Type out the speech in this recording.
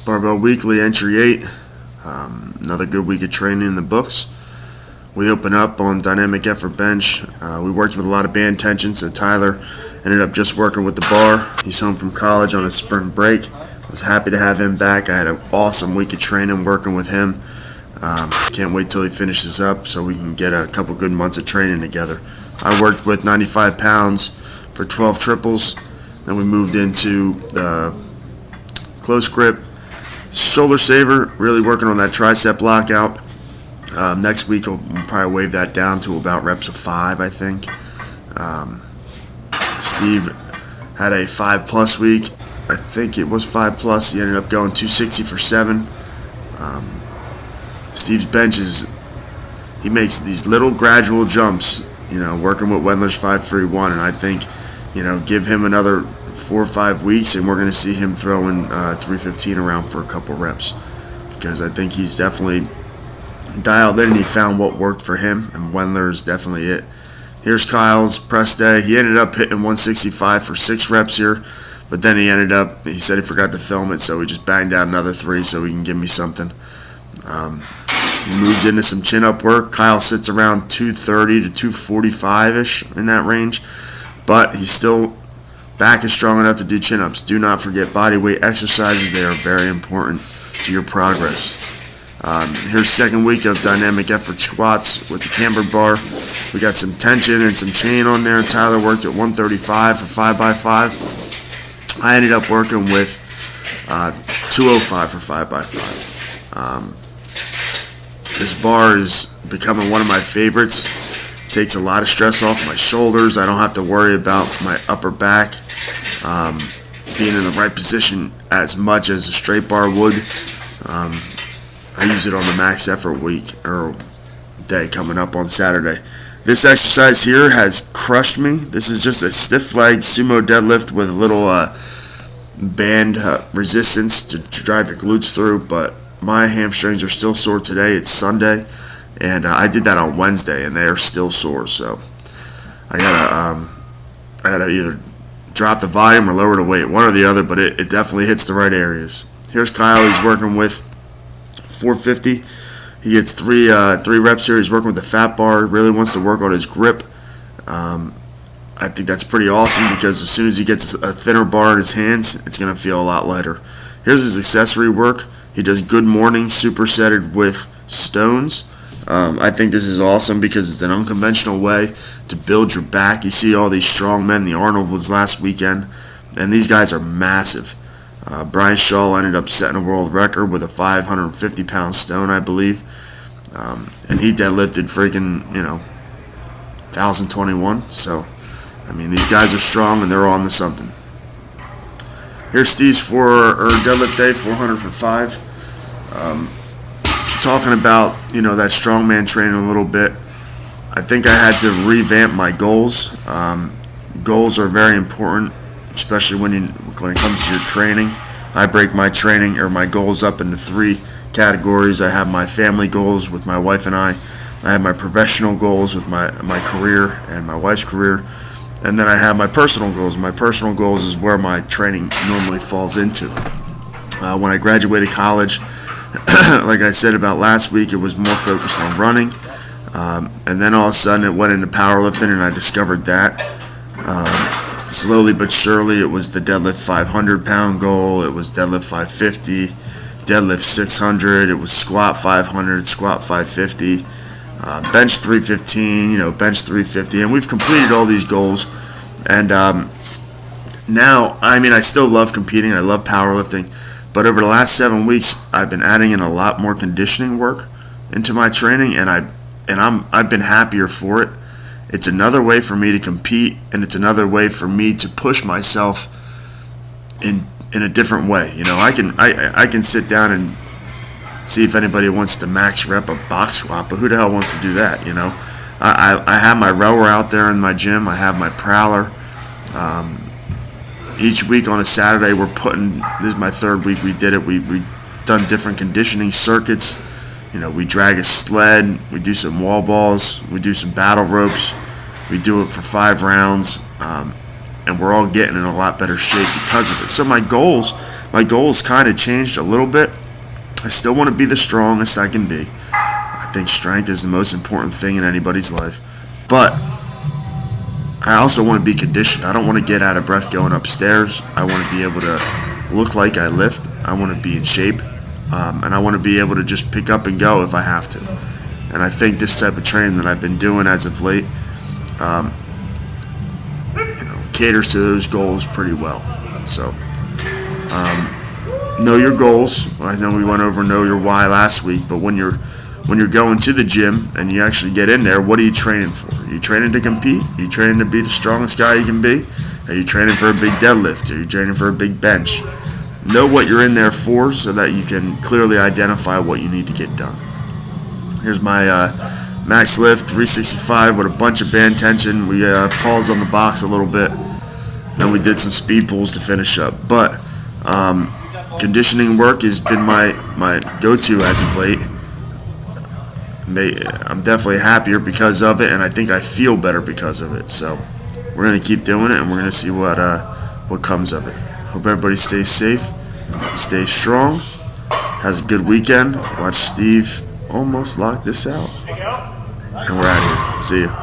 Barbell Weekly, Entry 8. Another good week of training in the books. We open up on dynamic effort bench. We worked with a lot of band tension, so Tyler ended up just working with the bar. He's home from college on his spring break. I was happy to have him back. I had an awesome week of training working with him. Can't wait till he finishes up so we can get a couple good months of training together. I worked with 95 pounds for 12 triples. Then we moved into the close grip, shoulder saver, really working on that tricep lockout. Next week we'll probably wave that down to about reps of 5, I think. Steve had a 5+ week. I think it was 5+. He ended up going 260 for 7. Steve's bench he makes these little gradual jumps, working with Wendler's 5-3-1, and I think, give him another 4 or 5 weeks, and we're going to see him throwing 315 around for a couple reps, because I think he's definitely dialed in and he found what worked for him, and Wendler is definitely it. Here's Kyle's press day. He ended up hitting 165 for 6 reps here, but then he said he forgot to film it, so he just banged out another 3 so he can give me something. He moves into some chin-up work. Kyle sits around 230 to 245-ish in that range, but he's still back is strong enough to do chin-ups. Do not forget body weight exercises. They are very important to your progress. Here's second week of dynamic effort squats with the cambered bar. We got some tension and some chain on there. Tyler worked at 135 for 5x5. I ended up working with 205 for 5x5. This bar is becoming one of my favorites. It takes a lot of stress off my shoulders. I don't have to worry about my upper back being in the right position as much as a straight bar would. I use it on the max effort week or day coming up on Saturday. This exercise here has crushed me. This is just a stiff leg sumo deadlift with a little band resistance to drive your glutes through, but my hamstrings are still sore today. It's Sunday, and I did that on Wednesday, and they are still sore. So I gotta either drop the volume or lower the weight, one or the other. But it definitely hits the right areas. Here's Kyle. He's working with 450. He gets three reps here. He's working with the fat bar. Really wants to work on his grip. I think that's pretty awesome because as soon as he gets a thinner bar in his hands, it's gonna feel a lot lighter. Here's his accessory work. He does good morning supersetted with stones. I think this is awesome because it's an unconventional way to build your back. You see all these strong men. The Arnold was last weekend, and these guys are massive. Brian Shaw ended up setting a world record with a 550-pound stone, I believe, and he deadlifted freaking 1,021. So, I mean, these guys are strong and they're on to something. Here's Steve's deadlift day, 400 for 5. Talking about that strongman training a little bit. I think I had to revamp my goals. Goals are very important, especially when it comes to your training. I break my training or my goals up into 3 categories. I have my family goals with my wife and I have my professional goals with my career and my wife's career. And then I have my personal goals. My personal goals is where my training normally falls into. When I graduated college, like I said about last week, it was more focused on running. And then all of a sudden it went into powerlifting, and I discovered that. Slowly but surely, it was the deadlift 500-pound goal. It was deadlift 550, deadlift 600. It was squat 500, squat 550. Bench 315, bench 350, and we've completed all these goals. And now, I still love competing. I love powerlifting, but over the last 7 weeks, I've been adding in a lot more conditioning work into my training, and I've been happier for it. It's another way for me to compete, and it's another way for me to push myself in a different way. I can sit down and see if anybody wants to max rep a box squat, but who the hell wants to do that? I have my rower out there in my gym. I have my prowler. Each week on a Saturday, this is my 3rd week we did it. We done different conditioning circuits. We drag a sled, we do some wall balls, we do some battle ropes, we do it for 5 rounds, and we're all getting in a lot better shape because of it. So my goals my goals kind of changed a little bit. I still want to be the strongest I can be. I think strength is the most important thing in anybody's life. But I also want to be conditioned. I don't want to get out of breath going upstairs. I want to be able to look like I lift. I want to be in shape. And I want to be able to just pick up and go if I have to. And I think this type of training that I've been doing as of late caters to those goals pretty well. So, know your goals. I know we went over know your why last week, but when you're going to the gym and you actually get in there, what are you training for? Are you training to compete? Are you training to be the strongest guy you can be? Are you training for a big deadlift? Are you training for a big bench? Know what you're in there for so that you can clearly identify what you need to get done. Here's my max lift, 365 with a bunch of band tension. We paused on the box a little bit. Then we did some speed pulls to finish up. But conditioning work has been my go-to as of late. I'm definitely happier because of it, and I think I feel better because of it. So we're going to keep doing it, and we're going to see what comes of it. Hope everybody stays safe, stays strong, has a good weekend. Watch Steve almost lock this out. And we're out of here. See ya.